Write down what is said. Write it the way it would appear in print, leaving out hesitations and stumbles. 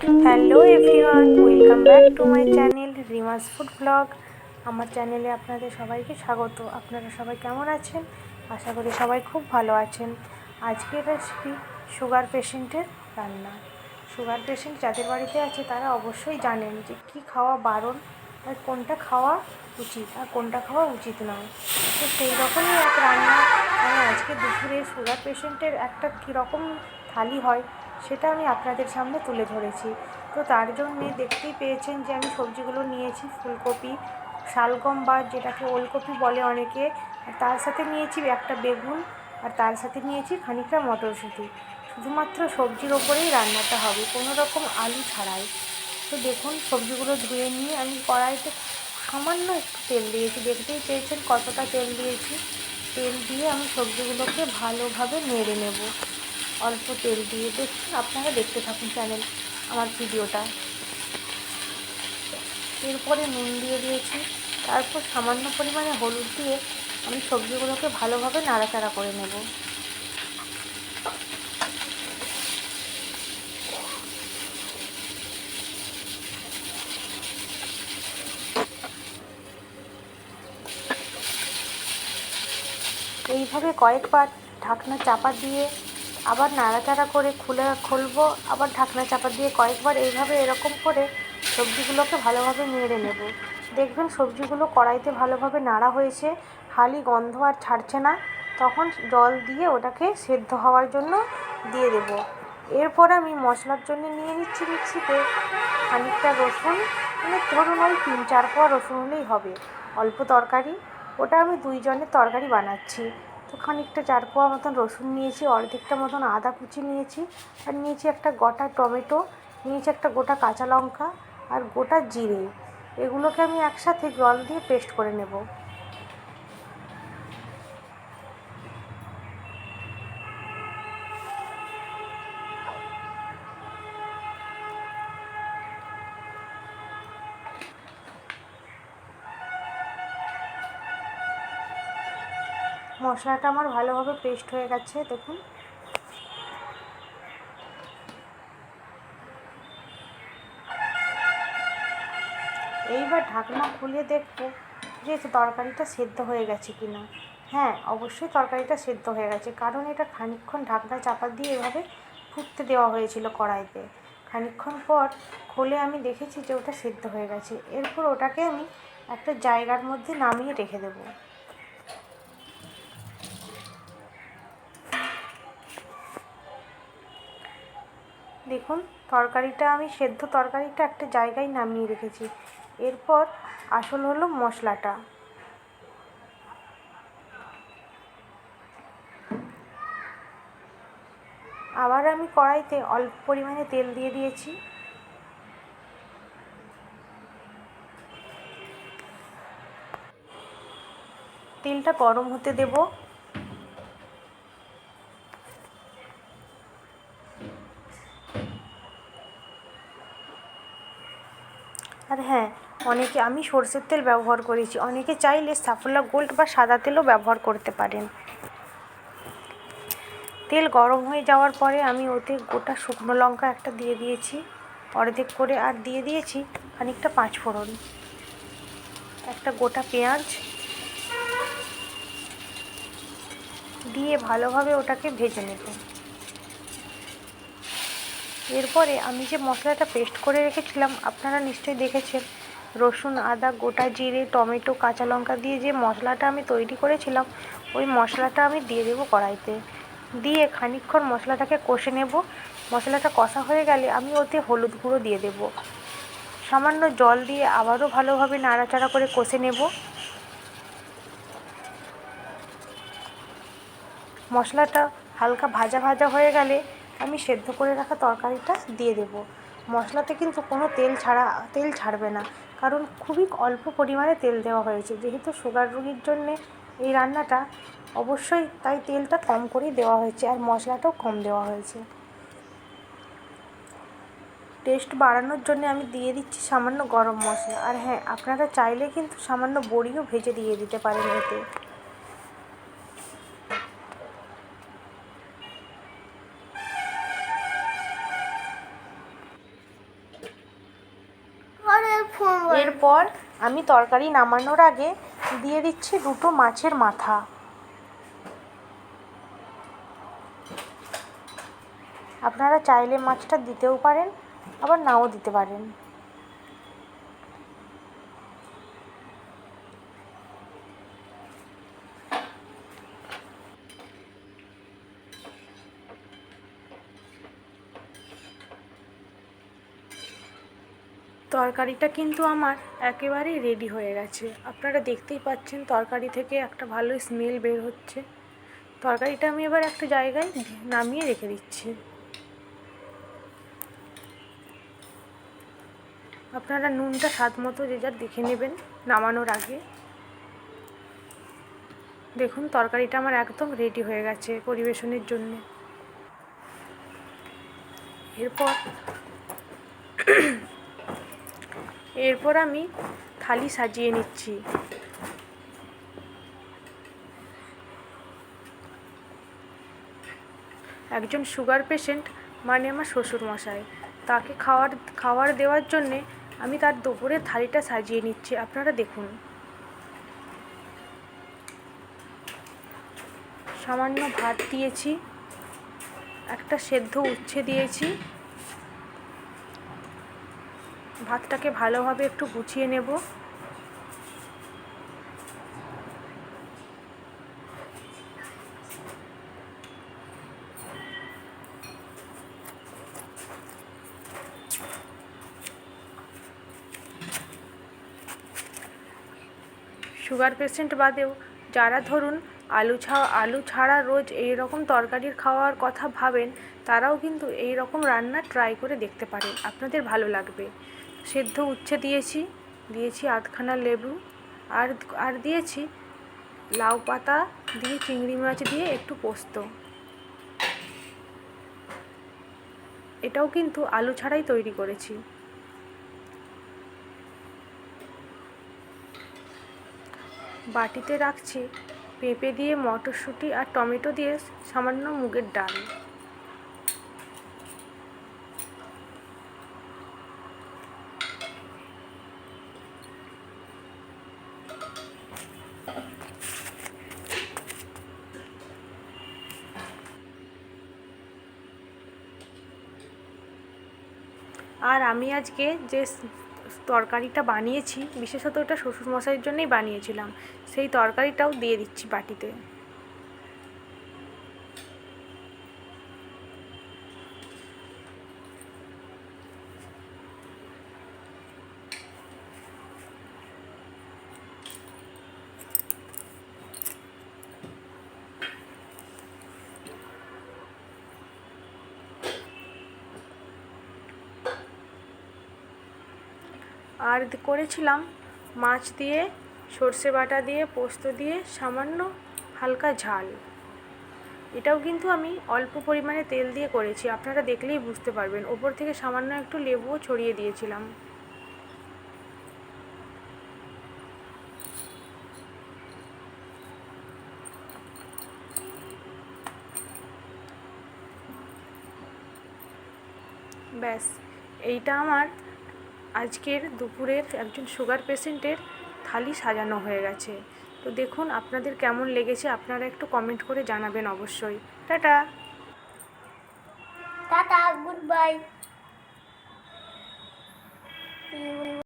Hello everyone, welcome back to my channel রিমাস food blog. আমার চ্যানেলে আপনাদের সবাইকে স্বাগত। আপনারা সবাই কেমন আছেন? আশা করি সবাই খুব ভালো আছেন। আজকের রেসিপি সুগার পেশেন্টের রান্না। সুগার পেশেন্ট যাদের বাড়িতে আছে তারা অবশ্যই জানেন যে কী খাওয়া বারণ আর কোনটা খাওয়া উচিত আর কোনটা খাওয়া উচিত নয়। তো সেই রকমই এক রান্না আমি আজকে দুপুরে সুগার পেশেন্টের একটা কীরকম থালি হয় সেটা আমি আপনাদের সামনে তুলে ধরেছি। তো তার জন্যে দেখতেই পেয়েছেন যে আমি সবজিগুলো নিয়েছি। ফুলকপি, শালগম বা যেটাকে ওলকপি বলে অনেকে, আর তার সাথে নিয়েছি একটা বেগুন, আর তার সাথে নিয়েছি খানিকটা মটরশুঁটি। শুধুমাত্র সবজির ওপরেই রান্নাটা হবে, কোনো রকম আলু ছাড়াই। তো দেখুন, সবজিগুলো ধুয়ে নিয়ে আমি কড়াইতে সামান্য একটু তেল দিয়েছি। দেখতেই পেয়েছেন কতটা তেল দিয়েছি। তেল দিয়ে আমি সবজিগুলোকে ভালোভাবে নেড়ে নেব। অল্প তেল দিয়ে দেখুন, আপনারা দেখতে থাকুন আমার ভিডিওটা। এরপরে নুন দিয়ে দিয়েছি, তারপর সামান্য পরিমাণে হলুদ দিয়ে আমি সবজিগুলোকে ভালোভাবে নাড়াচাড়া করে নেব। এইভাবে কয়েকবার ঢাকনা চাপা দিয়ে আবার নাড়াচাড়া করে খুলবো, আবার ঢাকনা চাপা দিয়ে কয়েকবার এইভাবে এরকম করে সবজিগুলোকে ভালোভাবে নেড়ে নেব। দেখবেন সবজিগুলো কড়াইতে ভালোভাবে নাড়া হয়েছে, হালি গন্ধ আর ছাড়ছে না। তখন জল দিয়ে ওটাকে সেদ্ধ হওয়ার জন্য দিয়ে দেব। এরপর আমি মশলার জন্য নিয়ে নিচ্ছি মিক্সিতে খানিকটা রসুন, ধরুন ওই 3-4 কোয়া রসুন হলেই হবে। অল্প তরকারি, ওটা আমি 2 জনের তরকারি বানাচ্ছি। তো খানিকটা 4 কোয়া মতন রসুন নিয়েছি, অর্ধেকটা মতন আদা কুচি নিয়েছি, আর নিয়েছি একটা গোটা টমেটো, নিয়েছি একটা গোটা কাঁচা লঙ্কা আর গোটা জিরে। এগুলোকে আমি একসাথে জল দিয়ে পেস্ট করে নেব। মশলাটা আমার ভালোভাবে পেস্ট হয়ে গেছে দেখুন। এইবার ঢাকনা খুলে দেখব যে তরকারিটা সেদ্ধ হয়ে গেছে কি না। হ্যাঁ, অবশ্যই তরকারিটা সেদ্ধ হয়ে গেছে, কারণ এটা খানিকক্ষণ ঢাকনা চাপা দিয়ে এভাবে ফুটতে দেওয়া হয়েছিল কড়াইতে। খানিকক্ষণ পর খুলে আমি দেখেছি যে ওটা সেদ্ধ হয়ে গেছে। এরপর ওটাকে আমি একটা জায়গার মধ্যে নামিয়ে রেখে দেব। দেখুন, আমি সেদ্ধ তরকারিটা একটা জায়গায় নামিয়ে রেখেছি। এরপর আসল হলো মশলাটা। আবার আমি কড়াইতে অল্প পরিমাণে তেল দিয়ে দিয়েছি। তেলটা গরম হতে দেব। আর হ্যাঁ, আমি সরষের তেল ব্যবহার করেছি, অনেকে চাইলে সাফোলা গোল্ড বা সাদা তেলও ব্যবহার করতে পারেন। তেল গরম হয়ে যাওয়ার পরে আমি ওতে গোটা শুকনো লঙ্কা একটা দিয়ে দিয়েছি অর্ধেক করে, আর দিয়ে দিয়েছি খানিকটা 5 ফোড়ন, একটা গোটা পেঁয়াজ দিয়ে ভালোভাবে ওটাকে ভেজে নেব। এরপরে আমি যে মশলাটা পেস্ট করে রেখেছিলাম, আপনারা নিশ্চয়ই দেখেছেন, রসুন, আদা, গোটা জিরে, টমেটো, কাঁচা লঙ্কা দিয়ে যে মশলাটা আমি তৈরি করেছিলাম, ওই মশলাটা আমি দিয়ে দেবো কড়াইতে। দিয়ে খানিকক্ষণ মশলাটাকে কষে নেব। মশলাটা কষা হয়ে গেলে আমি ওতে হলুদ গুঁড়ো দিয়ে দেব। সামান্য জল দিয়ে আবারও ভালোভাবে নাড়াচাড়া করে কষে নেব। মশলাটা হালকা ভাজা ভাজা হয়ে গেলে আমি সেদ্ধ করে রাখা তরকারিটা দিয়ে দেব। মশলাতে কিন্তু কোনো তেল ছাড়বে না, কারণ খুবই অল্প পরিমাণে তেল দেওয়া হয়েছে। যেহেতু সুগার রোগীর জন্যে এই রান্নাটা, অবশ্যই তাই তেলটা কম করেই দেওয়া হয়েছে, আর মশলাটাও কম দেওয়া হয়েছে। টেস্ট বাড়ানোর জন্য আমি দিয়ে দিচ্ছি সামান্য গরম মশলা। আর হ্যাঁ, আপনারা চাইলে কিন্তু সামান্য বড়িও ভেজে দিয়ে দিতে পারেন এতে। এরপর আমি তরকারি নামানোর আগে দিয়ে দিচ্ছি 2টো মাছের মাথা। আপনারা চাইলে মাছটা দিতেও পারেন, আবার নাও দিতে পারেন। তরকারিটা কিন্তু আমার একেবারেই রেডি হয়ে গেছে। আপনারা দেখতেই পাচ্ছেন তরকারি থেকে একটা ভালো স্মেল বের হচ্ছে। তরকারিটা আমি এবার একটা জায়গায় নামিয়ে রেখে দিচ্ছি। আপনারা নুনটা স্বাদ মতো যে যার দেখে নেবেন নামানোর আগে। দেখুন তরকারিটা আমার একদম রেডি হয়ে গেছে পরিবেশনের জন্য। এরপর আমি থালি সাজিয়ে নিচ্ছি। একজন সুগার পেশেন্ট মানে আমার শ্বশুরমশাই, তাকে খাবার দেওয়ার জন্যে আমি তার দুপুরে থালিটা সাজিয়ে নিচ্ছি। আপনারা দেখুন, সামান্য ভাত দিয়েছি, একটা সেদ্ধ উচ্ছে দিয়েছি। ভাতটাকে ভালোভাবে একটু গুছিয়ে নেব। সুগার পেশেন্ট বাদেও যারা ধরুন আলু ছাড়া রোজ এই রকম তরকারির খাওয়ার কথা ভাবেন, তারাও কিন্তু এই রকম রান্না ট্রাই করে দেখতে পারেন, আপনাদের ভালো লাগবে। সেদ্ধ উচ্ছে দিয়েছি আধখানা লেবু, আর দিয়েছি লাউ পাতা দিয়ে চিংড়ি মাছ দিয়ে একটু পোস্ত। এটাও কিন্তু আলু ছাড়াই তৈরি করেছি। বাটিতে রাখছি পেঁপে দিয়ে, মটরশুঁটি আর টমেটো দিয়ে সামান্য মুগের ডাল। আর আমি আজকে যে তরকারিটা বানিয়েছি, বিশেষত এটা শ্বশুরমশাইয়ের জন্যই বানিয়েছিলাম, সেই তরকারিটাও দিয়ে দিচ্ছি বাটিতে। আর করেছিলাম মাছ দিয়ে, সর্ষে বাটা দিয়ে, পোস্ত দিয়ে, সামান্য হালকা ঝাল। এটাও কিন্তু আমি অল্প পরিমাণে তেল দিয়ে করেছি, আপনারা দেখলেই বুঝতে পারবেন। ওপর থেকে সামান্য একটু লেবুও ছড়িয়ে দিয়েছিলাম। ব্যাস, এইটা আমার আজকের দুপুরের একজন সুগার পেশেন্টের থালি সাজানো হয়ে গেছে। তো দেখুন আপনাদের কেমন লেগেছে, আপনারা একটু কমেন্ট করে জানাবেন অবশ্যই। Tata, tata, good bye.